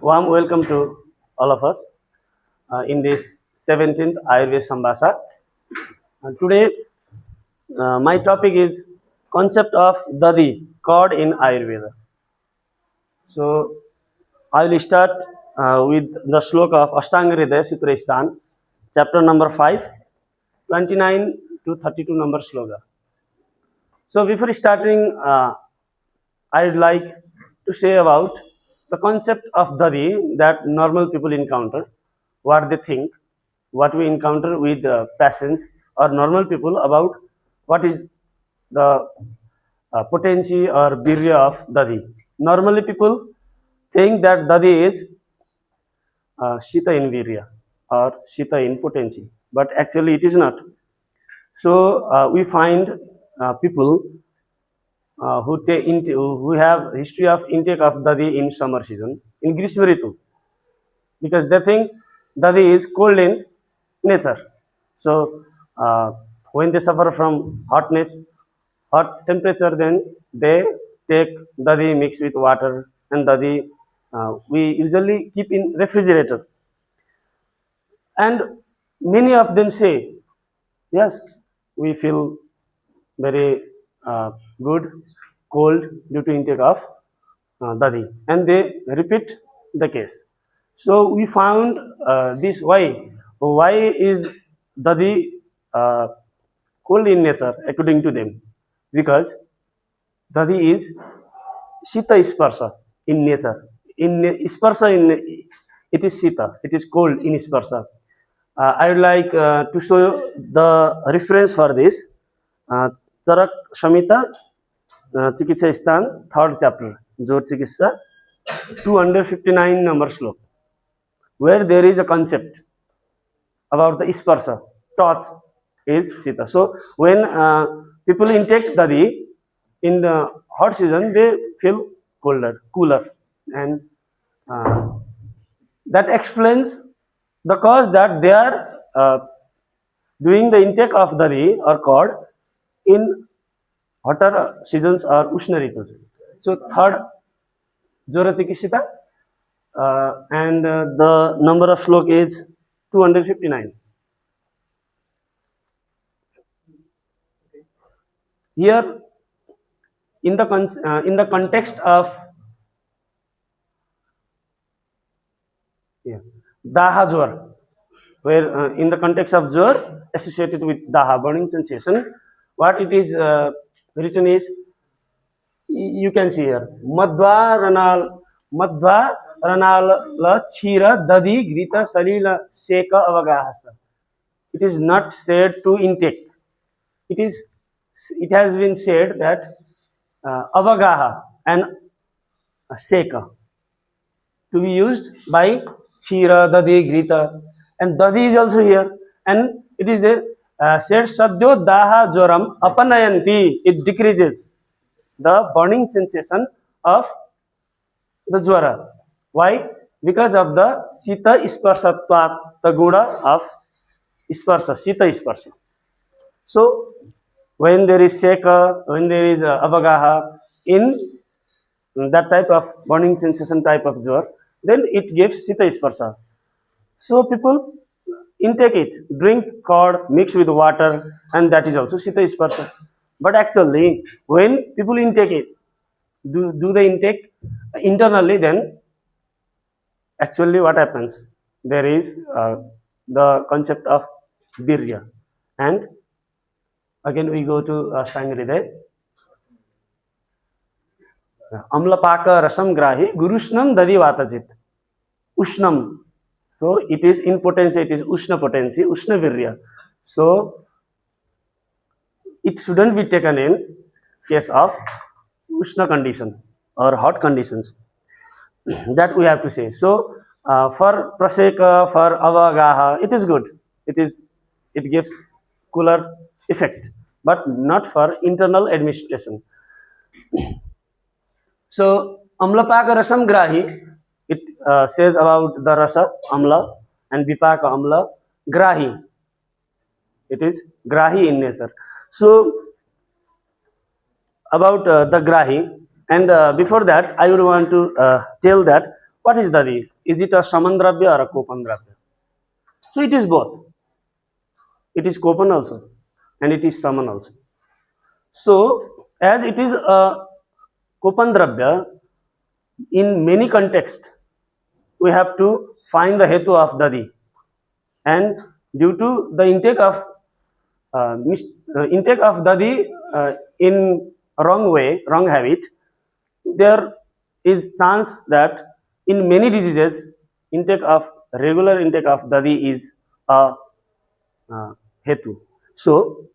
Warm welcome to all of us in this 17th Ayurveda Sambhasa. Today, my topic is concept of Dadhi, cord in Ayurveda. So, I will start with the sloka of Ashtanga Hridaya Sutra Sthan, chapter number 5, 29 to 32 number sloka. So, before starting, I would like to say about the concept of Dadhi that normal people encounter, what they think, what we encounter with patients or normal people about what is the potency or birya of Dadhi. Normally, people think that Dadhi is Shita in virya or Shita in potency, but actually it is not. So, we find people who have history of intake of Dadhi in summer season, in Grishma Ritu, because they think Dadhi is cold in nature. So, when they suffer from hot temperature, then they take Dadhi mixed with water, and Dadhi we usually keep in refrigerator. And many of them say, yes, we feel very good, cold due to intake of Dadhi, and they repeat the case. So we found this why is Dadhi cold in nature according to them, because Dadhi is Shita Sparsha in nature. In Sparsha, it is Shita, it is cold in Sparsha. I would like to show the reference for this. Charak Shamita Chikitsa Sthan, 3rd chapter, Jor Chikitsa, 259 number slok, where there is a concept about the Sparsha, touch is Sita. So, when people intake Dadhi in the hot season, they feel cooler, and that explains the cause that they are doing the intake of Dadhi or cord in hotter seasons or Ushna Ritus. So, third, Joratikishita, and the number of slok is 259. Here, in the context of Daha Jwar, where in the context of Jwar associated with Daha, burning sensation, what it is written is, you can see here, Madhva Ranal La Chira Dadhi Grita Salila Seka Avagahasa. It is not said to intake. It has been said that Avagaha and Seka to be used by Chira, Dadhi, Grita, and Dadhi is also here, and it is said Sadyo Daha Joram Apanayanti, it decreases the burning sensation of the Jwara. Why? Because of the Sita Sparsatvat, the Guna of Sparsha, Sita Sparsha. So, when there is Seka, when there is Avagaha, in that type of burning sensation type of Jwar, then it gives Sita Sparsha. So, people intake it, drink cord mixed with water, and that is also Sita Sparsha. But actually, when people intake it, do the intake internally, then actually what happens? There is the concept of birya. And again we go to Ashtanga Hridaya. Amlapaka rasam grahi gurushnam Dadhi vatachit. Ushnam. So it is in potency, it is Ushna potency, Ushna virya. So it shouldn't be taken in case of Ushna condition or hot conditions. That we have to say. So for Praseka, for Avagaha, it is good. It gives cooler effect, but not for internal administration. So Amlapaka rasam grahi, it says about the rasa amla, and Vipaka amla grahi. It is grahi in nature. So about the grahi, and before that I would want to tell that what is Dadi? Is it a Samandravya or a Kopandravya? So it is both. It is Kopan also and it is Saman also. So as it is a Kopandravya, in many contexts, we have to find the hetu of Dadi. And due to the intake of Dadi in wrong way, wrong habit, there is chance that in many diseases, regular intake of Dadi is a hetu. So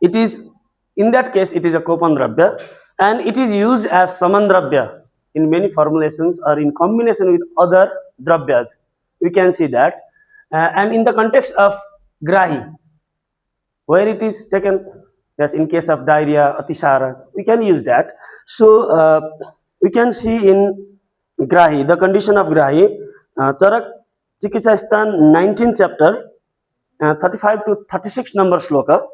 it is, in that case, it is a Kopandravya, and it is used as Samandravya in many formulations or in combination with other dravyas. We can see that. And in the context of Grahi, where it is taken, yes, in case of diarrhea, Atisara, we can use that. So we can see in Grahi, the condition of Grahi, Charak Chikitsastan 19th chapter, 35 to 36 number sloka,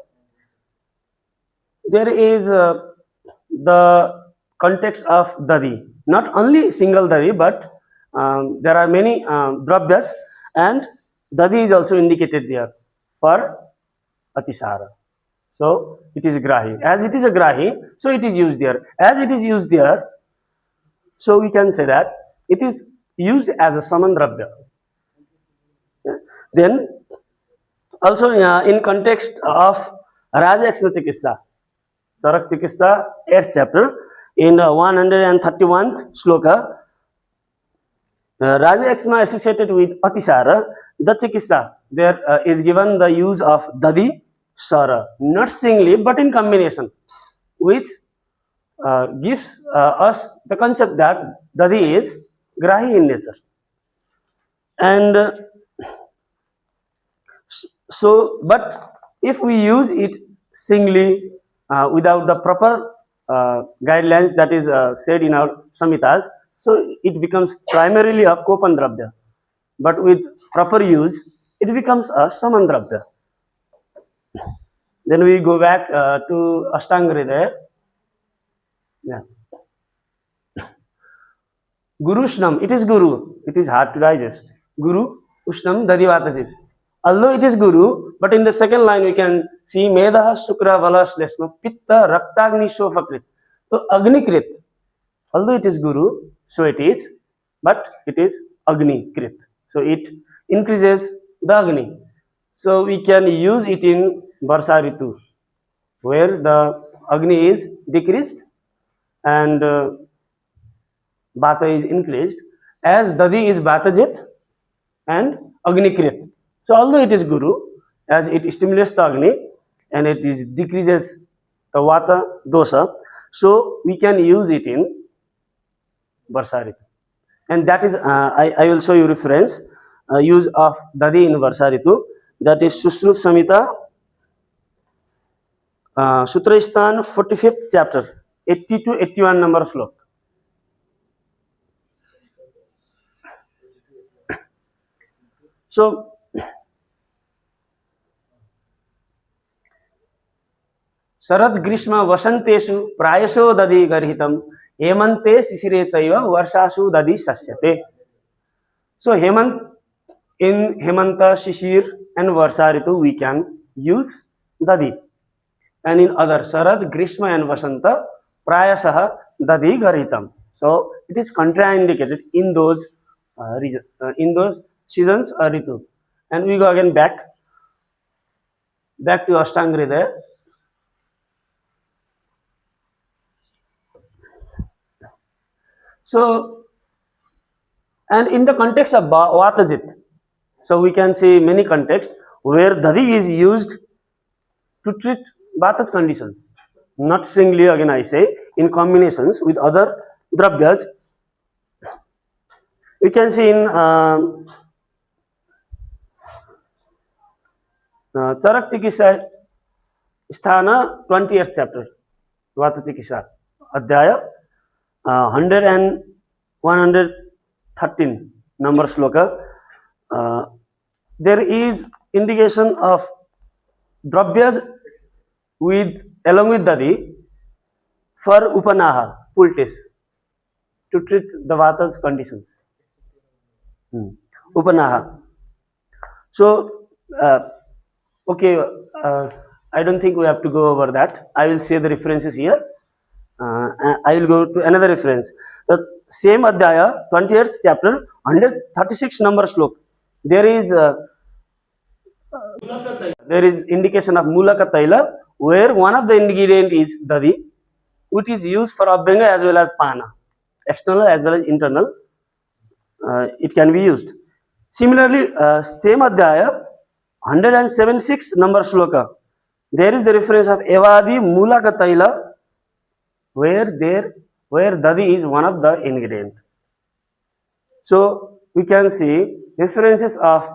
there is the context of Dadi, not only single Dadi, but there are many dravyas, and Dadi is also indicated there for Atisara. So it is Grahi. As it is a Grahi, so it is used there. As it is used there, so we can say that it is used as a Samandravya. Yeah. Then also in context of Raja Ekshma Chikitsa, Tarak Chikitsa 8th chapter, in 131th sloka, Raja Ekshma associated with Atisara, the Chikitsa, there is given the use of Dadi, Sara, not singly but in combination, which gives us the concept that Dadi is Grahi in nature. And so, but if we use it singly without the proper guidelines that is said in our Samhitas, so it becomes primarily a Kopandravya. But with proper use, it becomes a Samandravya. Then we go back to Ashtanga there. Yeah. Guru Ushnam, it is Guru. It is hard to digest. Guru Ushnam Dadivatazit. Although it is Guru, but in the second line we can see Medaha Sukra Vala Shlesma Pitta Raktagni Shofakrit. So Agnikrit. Although it is Guru, so it is, but it is Agni Krit. So it increases the Agni. So we can use it in Varsa Ritu, where the Agni is decreased and Bata is increased, as Dadi is Batajit and Agnikrit. So although it is Guru, as it stimulates the Agni and it is decreases the Vata dosha, so we can use it in Varsa Ritu. And that is, I will show you reference, use of Dadi in Varsa Ritu, that is Sushrut Samhita, Sutrasthana 45th chapter, 80 to 81 number slok. So, Sarad Grishma Vasanteshu Prayasho Dadi Garhitam Hemante Sisire Chaiva Varshasu Dadi Sasyate. So Hemant, in Hemanta, Shishir and Varsa Ritu we can use Dadi. And in other Sarad, Grishma and Vasanta, Prayasaha Dadi Garhitam. So it is contraindicated in those seasons or Ritu. And we go again back to Ashtanga there. So, and in the context of Vatajit, so we can see many contexts where Dadi is used to treat Vata's conditions, not singly, again I say, in combinations with other dravyas. We can see in Charak Chikitsa Sthana 20th chapter, Vata Chikitsa Adhyaya, 100 and 113 number sloka, there is indication of dravyas along with Dadi for Upanaha, poultice, to treat the Vata's conditions. Upanaha. So, okay, I don't think we have to go over that. I will say the references here. I will go to another reference. The same Adhyaya, 28th chapter, 136 number slok. There is indication of Mulaka Taila, where one of the ingredient is Dadhi, which is used for Abhyanga as well as Pana, external as well as internal. It can be used. Similarly, same Adhyaya, 176 number sloka, there is the reference of Evadi Mulaka Taila, where Dadhi is one of the ingredient. So we can see references of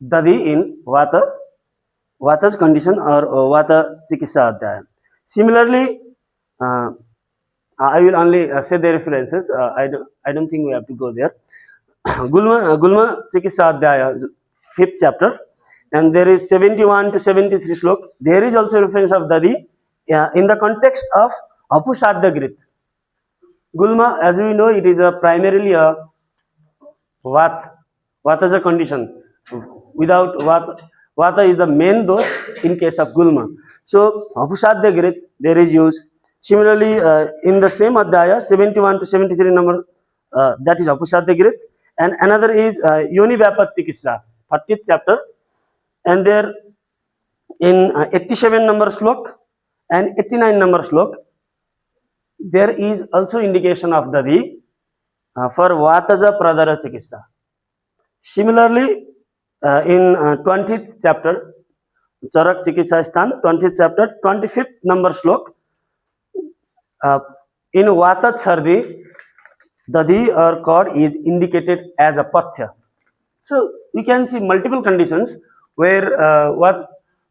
Dadhi in Vata's condition or Vata Chikitsa Adhyaya. Similarly, I will only say the references. I don't think we have to go there. Gulma Chikitsa Adhyaya, 5th chapter, and there is 71 to 73 slok. There is also reference of Dadhi in the context of Apushadya Grit. Gulma, as we know, it is primarily a Vata is a condition. Without Vata is the main dose in case of Gulma. So, Apushadya Grit, there is use. Similarly, in the same Adhyaya, 71 to 73 number, that is Apushadya Grit. And another is Yoni Vyapat Chikitsa, 30th chapter. And there in 87 number slok and 89 number slok, there is also indication of Dadhi for Vataja Pradara Chikitsa. Similarly, in 20th chapter, Charak Chikitsa Sthan, 20th chapter, 25th number slok, in Vata Chhardi, Dadhi or curd is indicated as a Pathya. So we can see multiple conditions where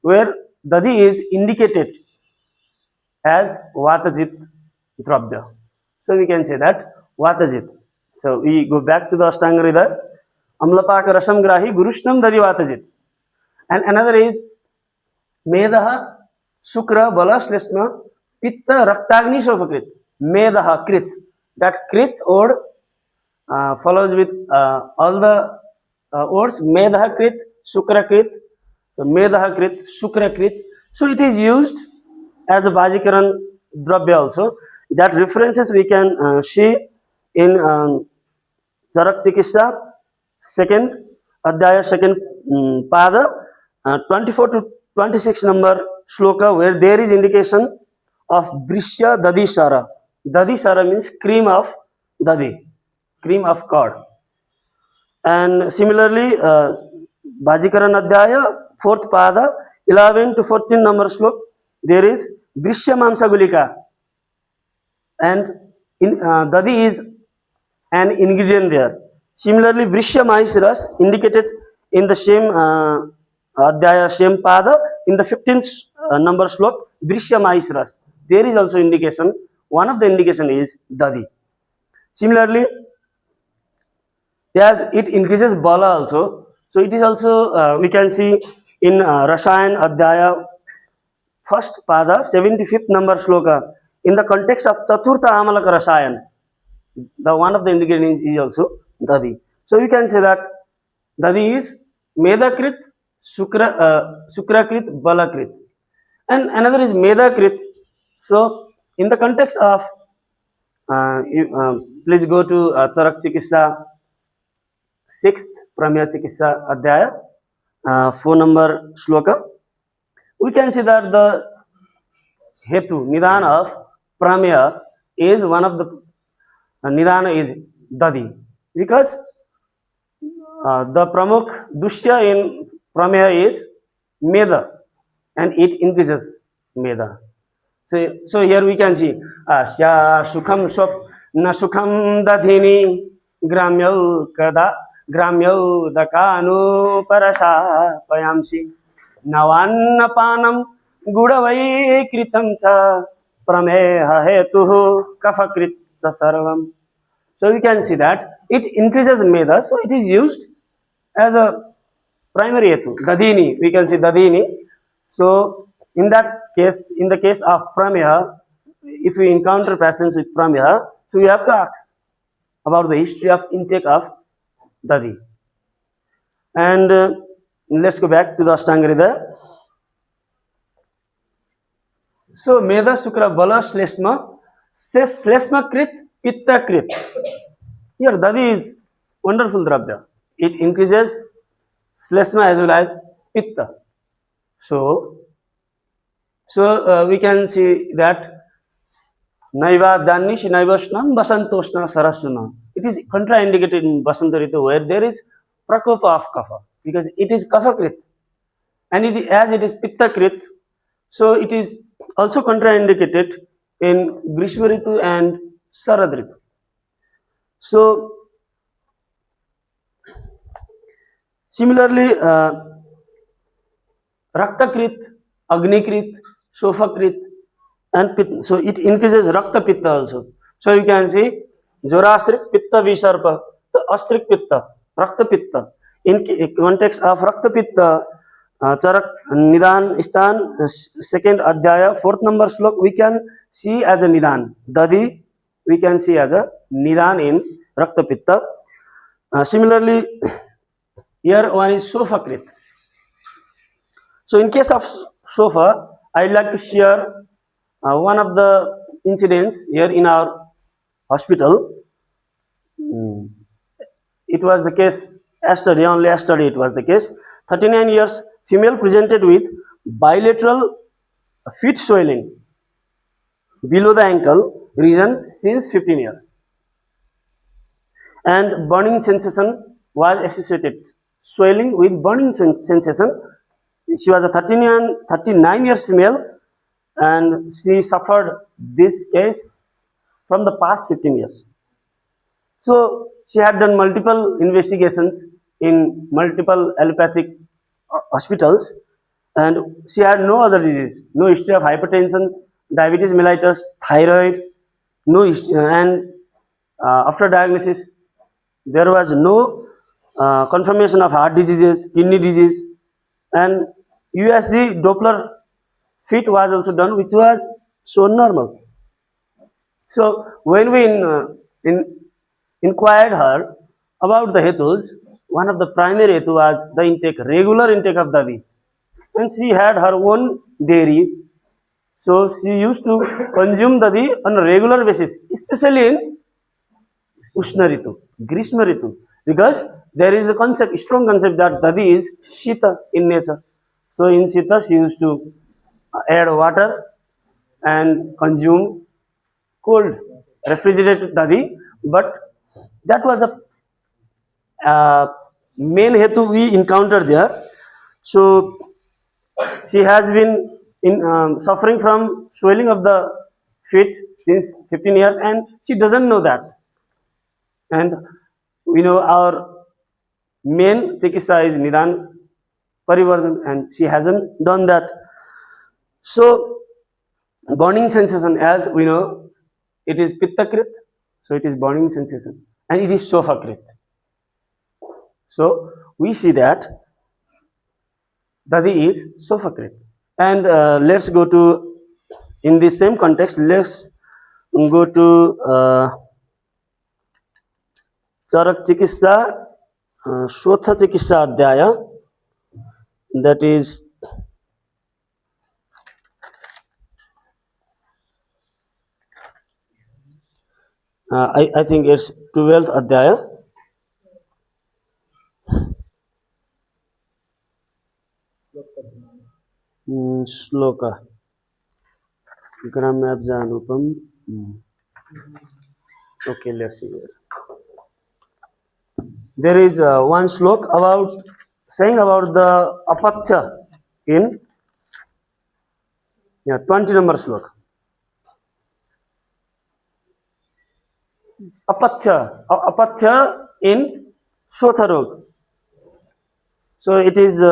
Dadhi is indicated as Vatajit Drabya. So we can say that Vatajit. So we go back to the Ashtanga Hridaya. Amlapaka Rasam Grahi Gurushnam Dadhi Vatajit. And another is Medaha Shukra Bala Shlesma Pitta Raktagni Shofakrit. Medaha Krit. That Krit word follows with all the words Medaha Krit, Shukra Krit. So Medaha Krit, Shukra Krit. So it is used as a Bajikaran Drabya also. That references we can see in Charak Chikitsa, 2nd Adhyaya, 2nd Pada, 24 to 26 number shloka, where there is indication of Brishya Dadhi Sara. Dadhi Sara means cream of Dadhi, cream of curd. And similarly, Bajikaran Adhyaya, 4th Pada, 11 to 14 number slok, there is Brishya Mamsa Gulika. And Dadhi is an ingredient there. Similarly, Vrishya Mahishras indicated in the same Adhyaya, same Pada, in the 15th number slok, Vrishya Mahishras. There is also indication. One of the indication is Dadhi. Similarly, as it increases Bala also. So it is also, we can see in Rasayan Adhyaya, 1st Pada, 75th number sloka, in the context of Chaturtha Amalaka Rasayan, the one of the ingredients is also Dadhi. So you can say that Dadhi is Medakrit, Sukrakrit, Balakrit. And another is Medakrit. So in the context of, please go to Charak Chikitsa, 6th Pramya Chikitsa Adhyaya, 4 number sloka. We can see that the Hetu, Nidana of Pramya is one of the Nidana is Dadhi, because the Pramukh Dushya in Pramya is Meda, and it increases Meda. So here we can see Asya Sukham Sop Na Sukham Dadhini Gramyau Dakanu Parasa Payamsi Navanna Panam Gudavai Kritam Cha Prameha Hetuhu Kafakrit Sarvam. So you can see that it increases Meda, so it is used as a primary Hetu. Dadhini, we can see Dadhini. So in that case, in the case of Prameha, if we encounter patients with Prameha, so we have to ask about the history of intake of Dadhi. And let's go back to the Ashtanga Hridaya. So Meda Shukra Bala Shleshma says Shleshma Krit Pitta Krit. Here Dadhi is wonderful dravya. It increases Shleshma as well as Pitta. So we can see that Naiva Danish Naivashnam Basantoshna Sarasuna. It is contraindicated in Basanta Ritu where there is Prakopa of Kapha because it is Kapha Krit. And as it is Pitta Krit, so it is also contraindicated in Grishma Ritu and Sarad Ritu. So similarly, Raktakrit, Agnikrit, Shofakrit, and Pitta. So it increases Rakta Pitta also. So you can see Jorastrik Pitta Visarpa, Astrik Pitta, Rakta Pitta. In context of Rakta Pitta, Charak Nidan Stan, second Adhyaya, fourth number slok, we can see as a Nidan. Dadhi, we can see as a Nidan in Rakta Pitta. Similarly, here one is Sofakrit. So in case of Sofa, I'd like to share one of the incidents here in our hospital. It was the case yesterday, only yesterday it was the case. 39 years female presented with bilateral feet swelling below the ankle region since 15 years. And burning sensation was associated. Swelling with burning sensation. She was a 39 years female and she suffered this case from the past 15 years. So she had done multiple investigations in multiple allopathic hospitals and she had no other disease, no history of hypertension, diabetes mellitus, thyroid, no history, and after diagnosis there was no confirmation of heart diseases, kidney disease, and USG Doppler fit was also done, which was shown normal. So when we inquired her about the hetus, one of the primary hetu was the intake, regular intake of Dadhi. And she had her own dairy. So she used to consume Dadhi on a regular basis, especially in Ushna Ritu, Grishma Ritu, because there is a concept, strong concept that Dadhi is Shita in nature. So in Shita she used to add water and consume cold refrigerated Dadhi, but that was a main hetu we encountered there. So she has been suffering from swelling of the feet since 15 years and she doesn't know that. And we know our main chikitsa is Nidan Parivarjan and she hasn't done that. So burning sensation, as we know, it is Pittakrit, so it is burning sensation and it is Sofakrit. So we see that Dadhi is Sofakrit. And let's go to, in the same context, let's go to Charak Chikitsa, Shotha Chikitsa Adhyaya, that is I think it's 12th Adhyaya. Shloka. Gramabja Anupam. Okay, let's see here. There is one slok about saying about the apatya in 20 number slok. Apatya in Shotharog. So it is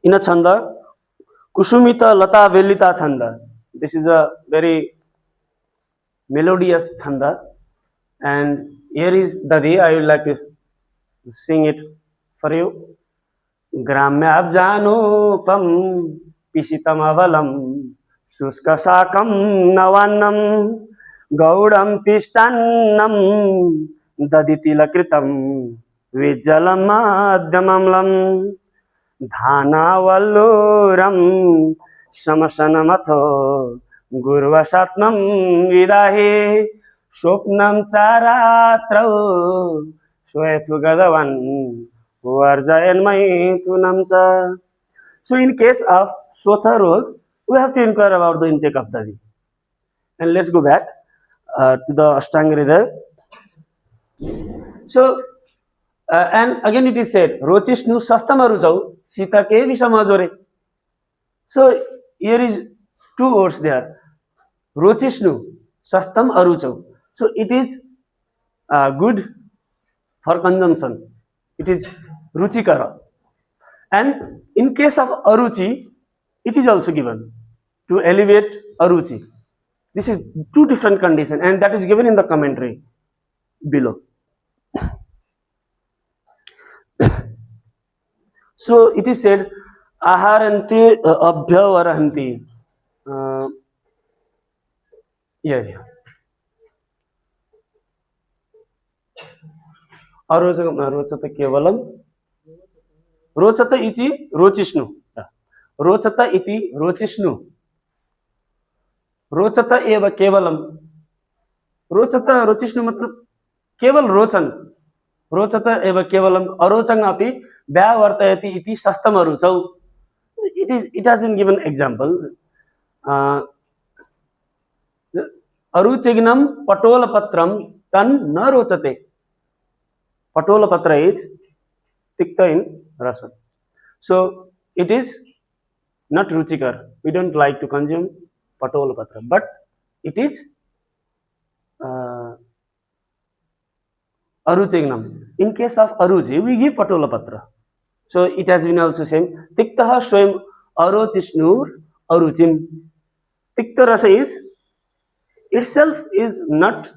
in a chanda, Kusumita Lata Velita chanda. This is a very melodious chanda, and here is Dadhi. I would like to sing it for you. Gramyabjanupam Pisitam Avalam Suskasakam Navannam गौडं पिष्टान्नं दधितिलकृतं विज्जलमाद्यमम्लं धानावल्लूरं शमशनमथो गुर्वशात्मं विदाहि स्वप्नं चारात्रौ श्वेतु गदवन् वर्जयन्मैथुनं च. So in case of Swatha role, we have to inquire about the intake of Dadhi. And let's go back to the Ashtanga Hridaya. So, and again it is said, Rochishnu Sastama Ruchau, Sita Ke Vishamajore. So, here is two words there. Rochishnu, Sastam Aruchau. So, it is good for consumption. It is Ruchikara. And in case of Aruchi, it is also given to elevate Aruchi. This is two different conditions, and that is given in the commentary below. So it is said, Aharanti Abhyavarahanti. Arochata Kevalam. Rochata iti Rochishnu. Rochata iti Rochishnu. Rochata eva kevalam. Rochata Rochishnu matlab keval rochan. Rochata eva kevalam arochang api vyavartayati iti sastam aruchau. It has been given example. Aruchignam patola patram tan na rochate. Patola patra is tikta in rasa. So it is not ruchikar. We don't like to consume patola patra, but it is aruchignam. In case of aruchi, we give patola patra. So it has been also same. Tiktaha swayam arochishnur aruchim. Tikta rasa is itself is not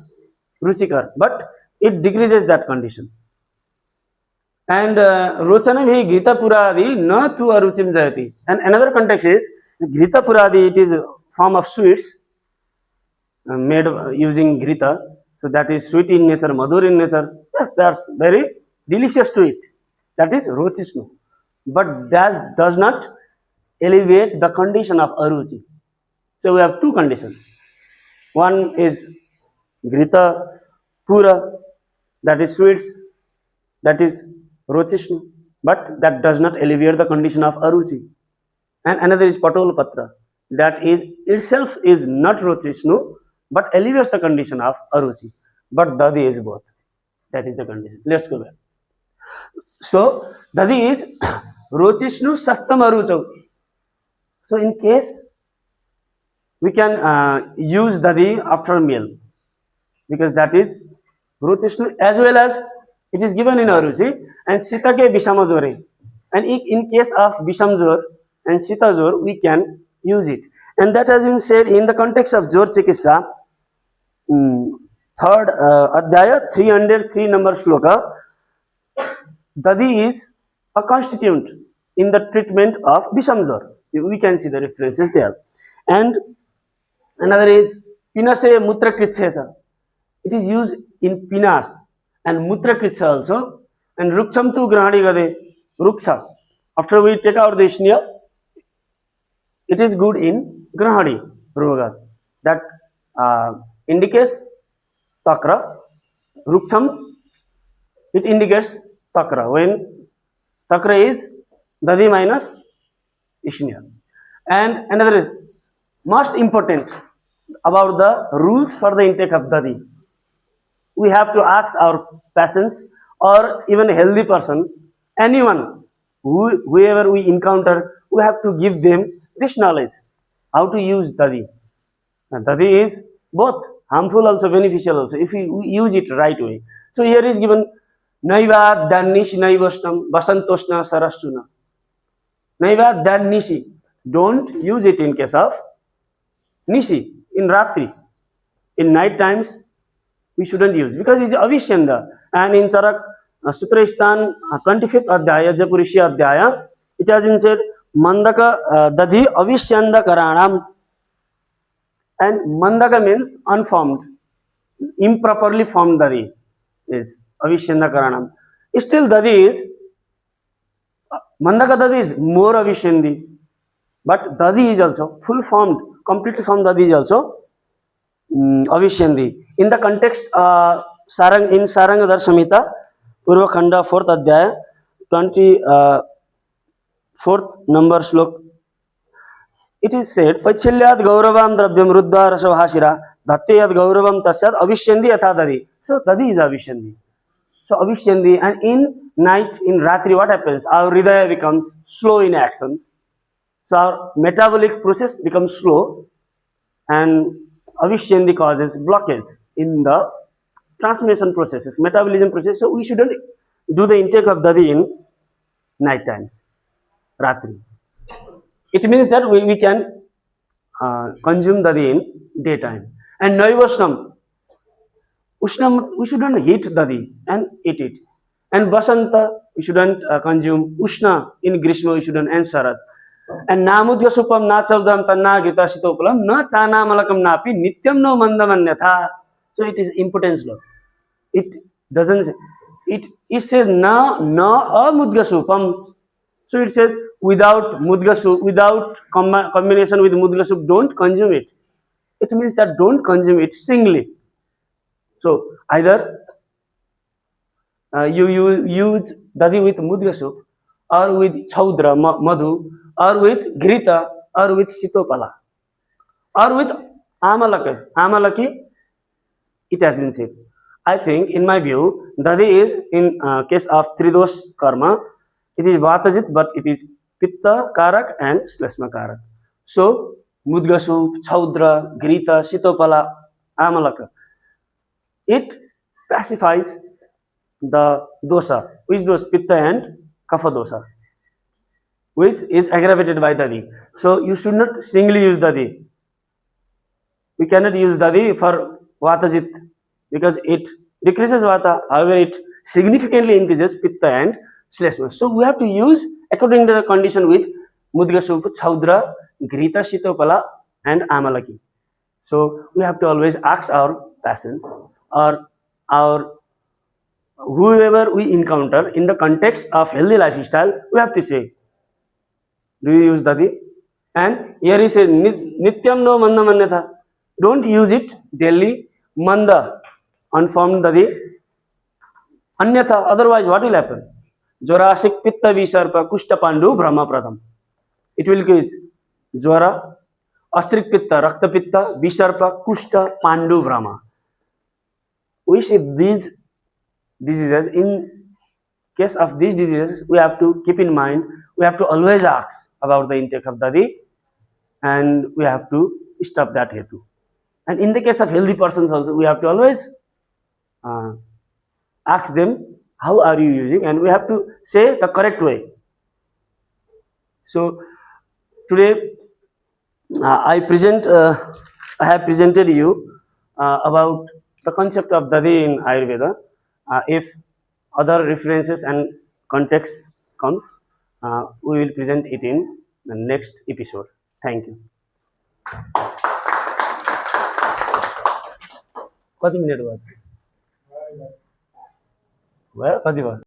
ruchikar, but it decreases that condition. And Rochanam hi Grita Puradi na tu aruchim jayati. And another context is Grita Puradi, it is a form of sweets made using Grita. So that is sweet in nature, madhur in nature. Yes, that's very delicious to eat. That is Rochishnu. But that does not elevate the condition of Aruchi. So we have two conditions. One is Grita Pura, that is sweets, that is Rochishnu, but that does not alleviate the condition of Aruchi. And another is Patola Patra, that is itself is not Rochishnu, but alleviates the condition of Aruchi. But Dadhi is both. That is the condition. Let's go back. So Dadhi is Rochishnu Sastam Aruchau. So in case we can use Dadhi after meal, because that is Rochishnu as well as it is given in Aruchi, and Sita ke Vishamajore. And in case of Vishamjor and Sita Jor, we can use it. And that has been said in the context of Jor Chikitsa, third Adhyaya, 303 number shloka. Dadhi is a constituent in the treatment of Vishamjor. We can see the references there. And another is Pinase Mutra Kritsheta. It is used in Pinas and Mutra Kritsa also. And Ruksham tu Grahani Gade, Ruksha. After we take out the Ishniya, it is good in Grahani Roga. That indicates Takra. Ruksham, it indicates Takra. When Takra is Dadhi minus Ishniya. And another is most important about the rules for the intake of Dadhi. We have to ask our patients or even a healthy person, anyone, whoever we encounter, we have to give them this knowledge, how to use Dadhi. Dadhi is both harmful also, beneficial also, if we use it right way. So here is given, Naiva Danish Naivastam Basantoshna Sarasuna. Naiva Danishi. Don't use it in case of Nishi, in Ratri. In night times, we shouldn't use, because it's Avishyanda. And in Charak Sutrastan 25th Adhyaya, Japurishya Adhyaya, it has been said, Mandaka Dadhi Avishyanda Karanam. And Mandaka means unformed. improperly formed Dadi is Avishyanda Karanam. Still Dadi is Mandaka Dadi is more Avishyandi, but Dadi is also full formed, completely formed Dadi is also Avishyandi. In the context, in Sarangadhar Samhita, Purva Khanda, 4th Adhyaya, 24th number slok, it is said, Pachilyad Gauravam Drabyam Ruddha Rasavahashira, Dhatteyad Gauravam Tasyad Avishyandi Yatha Dadi. So Dadi is Avishyandi. So Avishyandi, and in night, in Ratri, what happens? Our Hridaya becomes slow in actions. So our metabolic process becomes slow, and Avishyandi causes blockage in the transmission processes, metabolism process. So we shouldn't do the intake of Dadi in night times, Ratri. It means that we can consume Dadi in daytime. And Naivashnam, Ushnam, we shouldn't heat Dadi and eat it. And Basanta, we shouldn't consume. Ushna, in Grishma, we shouldn't, and Sharad. And Namudya Supam, Na Chavdam, Tanna Gita Shitopulam, Na Chana Malakam Napi, Nityam no Mandamanyatha. So it is impotence law. It doesn't say, it says Na Mudga Supam. So it says without Mudga Sup, without combination with Mudga Sup, don't consume it. It means that don't consume it singly. So either you use Dadi with Mudga Sup, or with Chaudra, Madhu, or with Grita, or with Sitopala, or with Amalaki. Amalaki, it has been said. I think, in my view, Dadi is, in case of Tridosh karma, it is Vatajit, but it is Pitta Karak and Slashma Karak. So, Mudga Sup, Chaudra, Grita, Sitopala, Amalaka, it pacifies the dosa, which those Pitta and Kapha dosa, which is aggravated by Dadi. So you should not singly use Dadi. We cannot use Dadi for Vatajit because it decreases Vata, however, it significantly increases Pitta and Slashma. So we have to use according to the condition with Mudga Sup, Chaudra, Grita, Shitopala, and Amalaki. So we have to always ask our patients or our whoever we encounter in the context of healthy lifestyle, we have to say, do you use Dadi? And here he says, Nityam no Manda Manyatha. Don't use it daily. Manda, unformed Dadi. Anyatha, otherwise what will happen? Jwarasik Pitta Visarpa Kushta Pandu Brahma Pradam. It will cause Jwara, Astrik Pitta, Rakta Pitta, Visarpa, Kushta, Pandu Brahma. We see these diseases. In case of these diseases, we have to keep in mind, we have to always ask about the intake of Dadi, and we have to stop that hetu. And in the case of healthy persons also, we have to always ask them, how are you using, and we have to say the correct way. So today I have presented you about the concept of Dadi in Ayurveda. If other references and context comes, we will present it in the next episode. Thank you. कति minute भयो? भयो कति भयो?